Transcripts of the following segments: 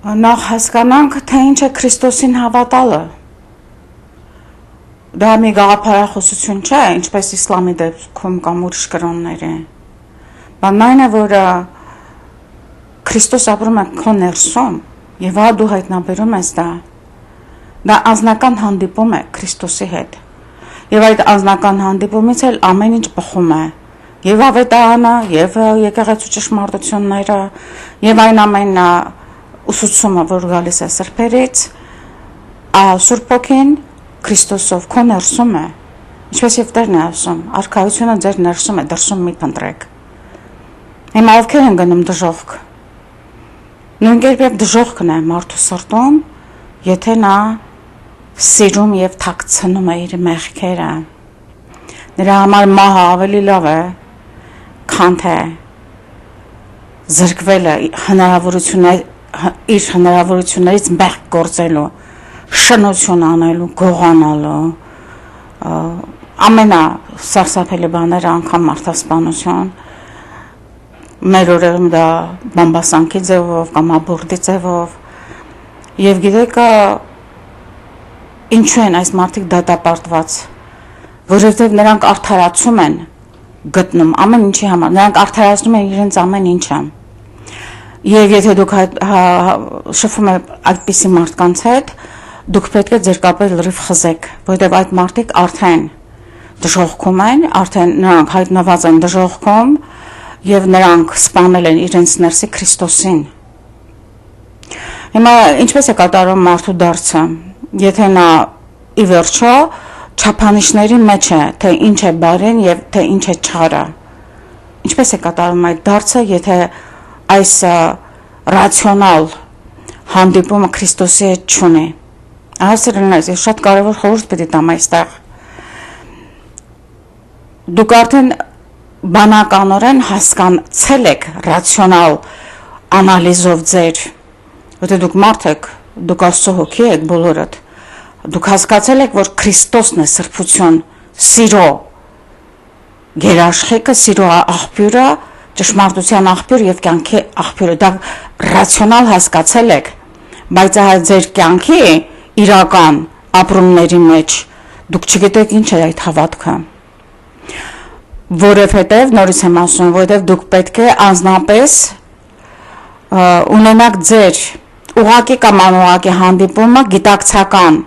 Նախ հասկանանք, թե ինչ է Քրիստոսին հավատալը։ Դա մի գաղափարախոսություն չէ, ինչպես իսլամի դեպքում կամ ուրիշ կրոնների։ Բանն այն է, որ Քրիստոս ապրում է քո ներսում, եւ ահա դու հայտնաբերում ես դա։ Դա անձնական հանդիպում է Քրիստոսի հետ։ Եվ այդ անձնական հանդիպումից էլ ամեն ինչ բխում է։ Եվ ավետարանը, եւ եկեղեցու ճշմարտությունները, եւ այն ամենը ուսուցումը, որ գալիս է սրբերից, Սուրբ Հոգին Քրիստոսով քո ներսում է, ինչպես եւ Տերն է ասում, արքայությունը ձեր ներսում է, դրսում մի փնտրեք։ Հիմա ովքեր են գնում դժոխք։ Նույն կերպ եւ դժոխքն է մարդու սրտում, եթե նա սիրում եւ թաքցնում է իր մեղքերը։ Նրա համար մահը ավելի լավ է, քան թե զրկվելը իր հնարավորություններից մեղք գործելու, շնություն անելու, գողանալու, ամենասարսափելի բաները անգամ մարդասպանություն, մեր օրերում դա բամբասանքի ձևով կամ աբորտի ձևով, եւ գիտեք ինչու են այս մարդիկ դատապարտված, որովհետեւ նրանք արդարացում են գտնում ամեն ինչի համար, նրանք արդարացնում են իրենց ամեն ինչը։ Եվ եթե դուք շփվում եք այդպիսի մարդկանց հետ, դուք պետք է ձեր կապերը լրիվ խզեք, որովհետև այդ մարդիկ արդեն դժոխքում են, արդեն նրանք հայտնված են դժոխքում եւ նրանք սպանել են իրենց ներսի Քրիստոսին։ Հիմա ինչպես է կատարում մարդու դարձը, եթե նա ի վերջո չափանիշների մեջ է, թե ինչ է բարին եւ թե ինչ է չարը։ Ինչպես է կատարում այդ դարձը, եթե այս ռացիոնալ հանդիպումը Քրիստոսի հետ չունի։ Այսինքն, ես շատ կարևոր խորհուրդ պետք է տամ այստեղ։ Դուք արդեն բանականորեն հասկացել եք ռացիոնալ անալիզով ձեր, որտեղ դուք մարդ եք, դուք Աստծո հոգի եք բոլորդ, դուք հասկացել եք, որ Քրիստոսն է սրբություն, սիրո գերաշխիքը, սիրո աղբյուրը, ճշմարտության աղբյուր եւ կյանքի աղբյուրը, դա ռացիոնալ հասկացել եք, բայց ձեր կյանքի իրական ապրումների մեջ դուք չգիտեք ինչ է այդ հավատքը, որովհետեւ նորից եմ ասում, որովհետեւ դուք պետք է անձնապես ունենաք ձեր ուղղակի կամ անուղղակի հանդիպումը, գիտակցական,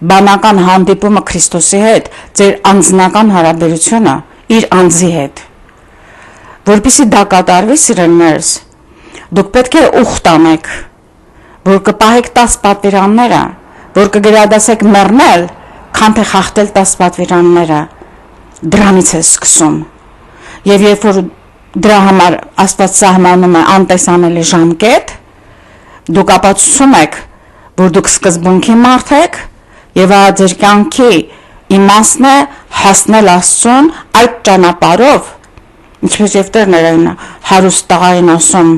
բանական հանդիպումը Քրիստոսի հետ, ձեր անձնական հարաբերությունը իր անձի հետ։ Որպեսզի դա կատարվի, սիրելիներս, դուք պետք է ուխտ անեք, որ կպահեք 10 պատվիրանները, որ կգրադասեք մեռնել, քան թե խախտել 10 պատվիրանները, դրանից է սկսում։ Եվ երբ որ դրա համար Աստված սահմանում է անտեսանելի ժամկետ, դուք ապացուցում եք, որ դուք սկզբունքի մարդ եք, եւ ձեր կյանքի իմաստն է հասնել Աստծուն այդ ճանապարհով, ինչպես եւ Տերն հարուստ տղային ասում,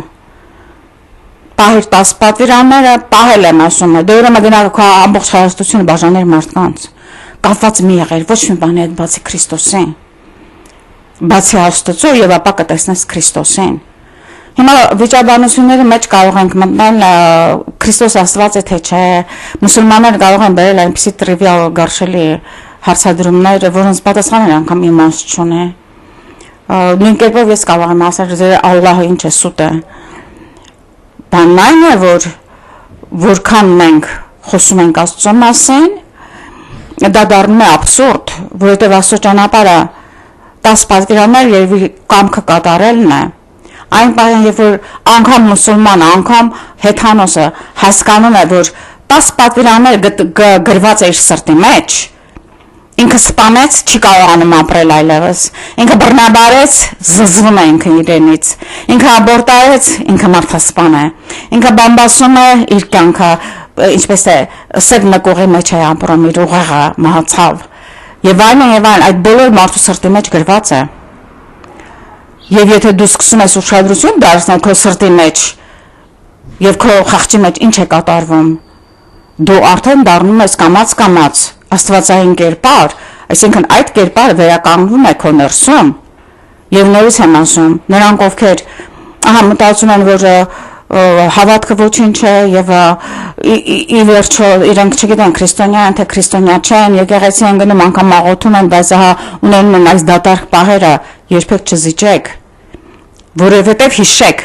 պահիր 10 պատվիրանները, պահել եմ ասում, դե ուրեմն գնալ քո ամբողջ հարստությունը բաժաներ մարդկանց, կապված մի եղել, ոչ մի բանի հետ բացի Քրիստոսին, բացի Աստծո եւ ապա կտեսնես Քրիստոսին։ Հիմա վիճաբանությունների մեջ կարող ենք մտնել Քրիստոս Աստված է թե չէ, մուսուլմանները կարող են բերել այնպիսի տրիվիալ գարշելի հարցադրումներ, որոնց պատասխանը անգամ իմաստ չունի։ Նույն կերպով ես կարող եմ ասել, որ Ալլահը ինչ է սուտ է։ Բանն այն է, որ որքան մենք խոսում ենք Աստծո մասին, դա դառնում է աբսուրդ, որովհետև Աստծո ճանապարհը 10 պատվիրաններ եւ կամքը կատարելն է։ Այն բանը, երբ որ անգամ մուսուլմանը, անգամ հեթանոսը հասկանում է, որ 10 պատվիրաններ գրված է իր սրտի մեջ, ինքը սպանեց, չի կարողանում ապրել այլևս, ինքը բռնաբարեց, զզվում է ինքը իրենից, ինքը աբորտարեց, ինքը մարդասպան է, ինքը բամբասում է իր կյանքը, ինչպես է սև նկուղի մեջ է ապրում, իր ուղեղը մահացավ, եւ այլն, այդ բոլոր մարդու սրտի մեջ գրված է։ Եվ եթե դու սկսում ես ուշադրություն դարձնել քո սրտի մեջ եւ քո խղճի մեջ ինչ է կատարվում, դու արդեն դառնում ես կամաց աստվածային կերպար, այսինքն այդ կերպարը վերականգնվում է քո ներսում եւ նորից եմ ասում, նրանք ովքեր մտածում են, որ հավատքը ոչինչ է եւ ի վերջո իրենք չգիտեն քրիստոնյա են թե քրիստոնյա չեն, եկեղեցի են գնում անգամ աղոթում են, բայց ահա ունենում են այս դատարկ պահերը, երբեք չզիջեք, որովհետեւ հիշեք,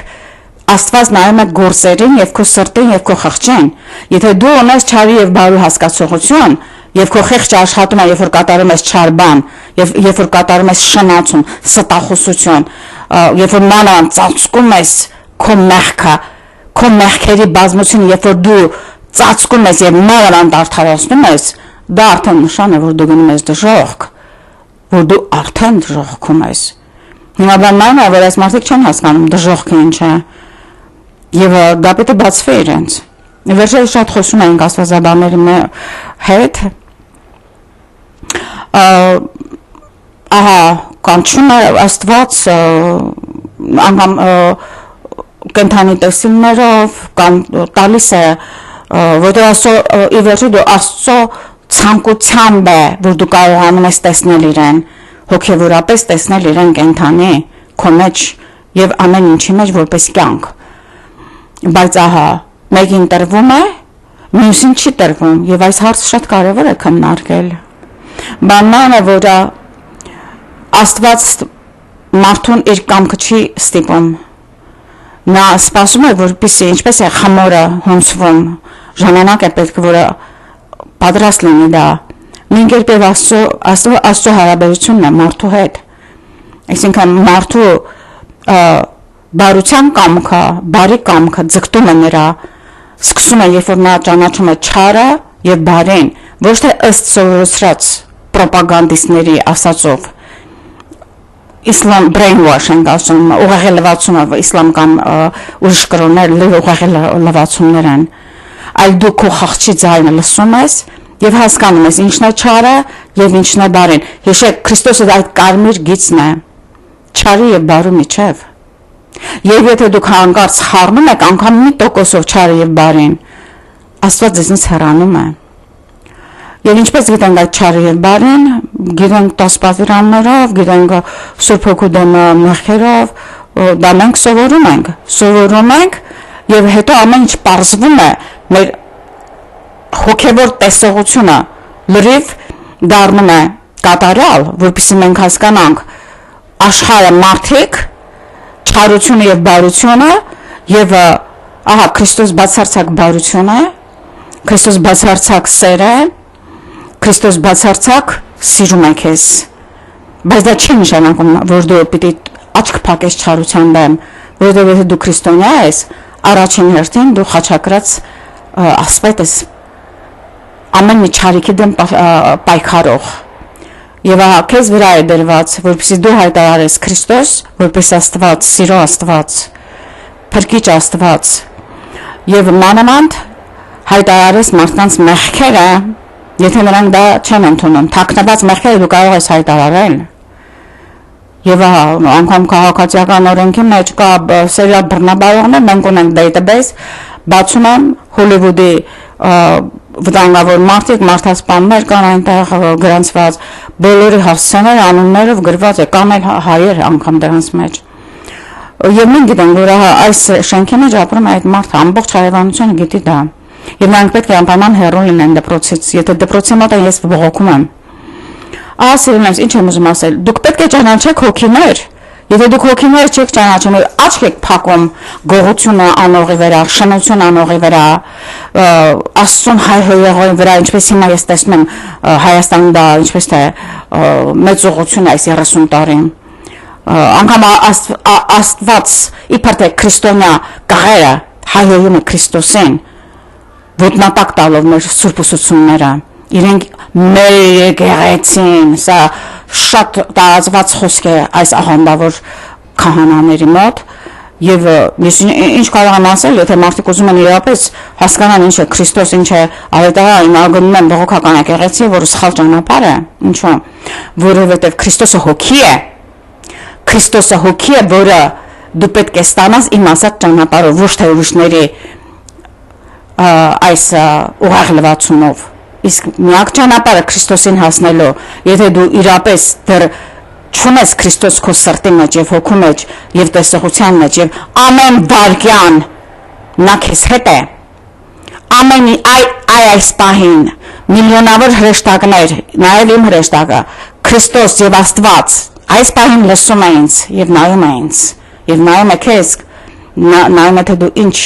Աստված նայում է գործերին եւ քո սրտին եւ քո խղճին։ Եթե դու ունես չարի եւ բարու հասկացողություն եւ քո խեղճը աշխատում է, երբ որ կատարում ես չար բան, եւ երբ որ կատարում ես շնացում, ստախոսություն, երբ որ մանրան ծածկում ես քո մեղքը, քո մեղքերի բազմությունը, երբ որ դու ծածկում ես եւ մանրան դարթարացնում ես, դա արդեն նշան է, որ դու գնում ես դժոխք, որ դու արդեն դժոխքում ես։ Հիմա բանն է, որ այս մարդիկ չեն հասկանում դժոխքը ինչ է։ Եվ դա պետք է բացվի իրենց։ Վերջերս շատ խոսում էինք աստվածաբանների հետ։ Ահա կանչում է Աստված անգամ կենթանի տեսիլներով տալիս է, որտեղ Աստծո ի վերջո դու Աստծո ցանկությամբ է, որ դու կարողանում ես տեսնել իրեն, հոգևորապես տեսնել իրեն կենթանի քո մեջ եւ ամեն ինչի մեջ որպես կյանք։ Բայց ահա մեկին տրվում է, մյուսին չի տրվում եւ այս հարցը շատ կարեւոր է քննարկել։ Բանն է, որ Աստված մարդուն իր կամքը չի ստիպում։ Նա սպասում է, որպեսզի ինչպես է խմորը հունցվում, ժամանակ է պետք, որը պատրաստ լինի դա։ Նույն կերպ Աստծո հարաբերությունն է մարդու հետ։ Այսինքն մարդու բարության կամքը, բարի կամքը ձգտում է նրա, սկսում է, երբ որ նա ճանաչում է չարը եւ բարին, ոչ թե ըստ սովորեցրած պրոպագանդիստների ասածով, իսլամ brainwash են ասում, ուղղահելվածում, իսլամ կամ ուրիշ կրոններ ուղղահելվածումներ են, այլ դու քո խղճի ձայնը լսում ես եւ հասկանում ես ինչն է չարը եւ ինչն է բարին։ Հիշեք, Քրիստոսը այդ կարմիր գիծն է, չարի եւ բարու միջև։ Եվ եթե դուք հանկարծ խառնում եք անգամ մի տոկոսով չարը եւ բարին, Աստված ձեզնից հեռանում է։ Եվ ինչպես գիտենք այդ չարը եւ բարին, գիտենք 10 պատվիրաններով, գիտենք Սուրբ Հոգու դեմ մեղքերով, դա մենք սովորում ենք եւ հետո ամեն ինչ պարզվում է, մեր հոգեվոր տեսողությունը լրիվ դառնում է կատարյալ, որպեսզի մենք հասկանանք աշխարհը մարդիկ չարությունը եւ բարությունը եւ ահա Քրիստոս բացարձակ բարությունը, Քրիստոս բացարձակ սերը, Քրիստոս բացարձակ սիրում է քեզ։ Բայց դա չի նշանակում, որ դու պիտի աչք փակես չարության դեմ, որովհետեւ եթե դու քրիստոնյա ես, առաջին հերթին դու խաչակրած ասպետ ես, ամեն մի չարիքի դեմ պայքարող։ Եվ քեզ վրա է դրված, որպեսզի դու հայտարարես Քրիստոս, որպես Աստված, սիրո Աստված, փրկիչ Աստված, եւ մանավանդ հայտարարես մարդկանց մեղքերը, եթե նրանք դա չեն ընդունում, թաքնված մեղքերը դու կարող ես հայտարարել։ Եվ անգամ քաղաքացիական օրենքի մեջ կա սերիալ բռնաբարողներ, մենք ունենք database, բացում եմ Հոլիվուդի վտանգավոր մարդիկ, մարդասպաններ կան այնտեղ գրանցված, բոլորի հասցեները անուններով գրված է, կան էլ հայեր անգամ դրանց մեջ։ Եվ մենք գիտենք, որ այս շենքի մեջ ապրում է այդ մարդը, ամբողջ հարևանությունը գիտի դա։ Եվ նրանք պետք է անպայման հեռու լինեն դպրոցից, եթե դպրոցի մոտ ես բողոքում եմ։ Սիրելիներս, ինչ եմ ուզում ասել, դուք պետք է ճանաչեք հոգիներ, եթե դուք հոգիները չեք ճանաչում, աչք եք փակում գողությունը անողի վրա, շնություն անողի վրա, Աստծուն հայհոյողի վրա, ինչպես հիմա ես տեսնում եմ Հայաստանում դա ինչպես թե մեծ ուղղություն այս 30 տարին, անգամ Աստված իբր թե քրիստոնյա կղերը հայհոյում է Քրիստոսին, ոտնատակ տալով մեր սուրբ ուսուցումները, իրենք մեր եկեղեցին, սա շատ տարածված խոսք է այս աղանդավոր քահանաների մոտ, եւ ես ինչ կարող եմ ասել, եթե մարդիկ ուզում են իրապես հասկանան ինչ է Քրիստոս, ինչ է ավետարան, ագնում են բողոքական եկեղեցի, որը սխալ ճանապարհ է, ինչու՞, որովհետեւ Քրիստոսը հոգի է, որը դու պետք է ստանաս իմ ասած ճանապարհով, ոչ թե ուրիշների այս ուղղահլվածումով։ Իսկ միակ ճանապարհը Քրիստոսին հասնելու, եթե դու իրապես դեռ չունես Քրիստոս քո սրտի մեջ եւ հոգու մեջ եւ տեսողության մեջ եւ ամեն վարքյան նա քեզ հետ է։ Ամենի այս պահին միլիոնավոր հրեշտակներ, նաև իմ հրեշտակը, Քրիստոս եւ Աստված այս պահին լսում է ինձ եւ նայում է ինձ եւ նայում է քեզ, նայում է թե դու ինչ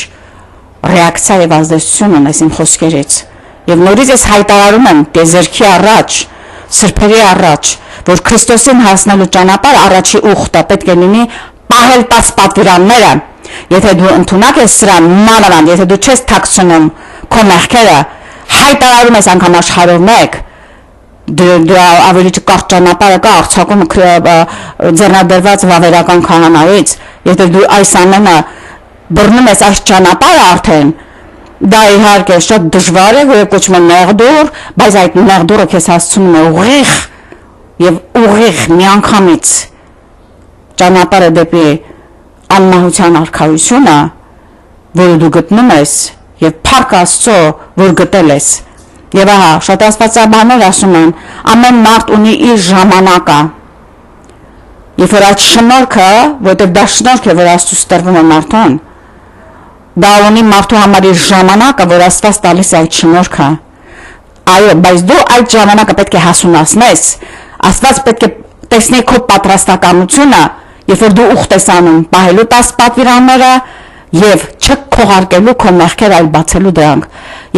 ռեակցիա եւ ազդեցություն ունես իմ խոսքերից եւ նորից ես հայտարարում եմ տեզերքի առաջ, սրբերի առաջ, որ Քրիստոսին հասնելու ճանապարհ առաջի ուխտը պետք է լինի պահել 10 պատվիրանները։ Եթե դու ընդունակ ես սրան, մանավանդ եթե դու չես թաքցնում քո մեղքերը, հայտարարում ես անգամ աշխարհով մեկ, դու ավելի ճկարճ ճանապարհը կա արձակում ձեռնադրված վավերական քահանայից, եթե դու այս ամենը բռնում ես այս ճանապարհը արդեն, դա իհարկե շատ դժվար է, որ կոչվում է նեղդուր, բայց այդ նեղդուրը քեզ հասցնում է ուղիղ եւ ուղիղ միանգամից ճանապարհը դեպի անմահության արքայությունը, որը դու գտնում ես եւ փառք Աստծո, որ գտել ես։ Եվ ահա շատ աստվածաբաններ ասում են, ամեն մարդ ունի իր ժամանակը։ Եվ որ այդ շնորհքը, որտեղ դա շնորհք է, որ Աստծուց տրվում է մարդուն, դա ունի մարդու համար իր ժամանակը, որ Աստված տալիս է այդ շնորհքը։ Այո, բայց դու այդ ժամանակը պետք է հասունացնես։ Աստված պետք է տեսնի քո պատրաստականությունը, երբ որ դու ուխտ ես անում, պահելու 10 պատվիրանները եւ չքողարկելու քո մեղքերը, այլ բացելու դրանք։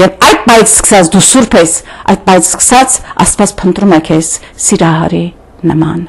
Եվ այդ բայց սկսած դու սուրբ ես, այդ բայց սկսած Աստված փնտրում է քեզ սիրահարի նման։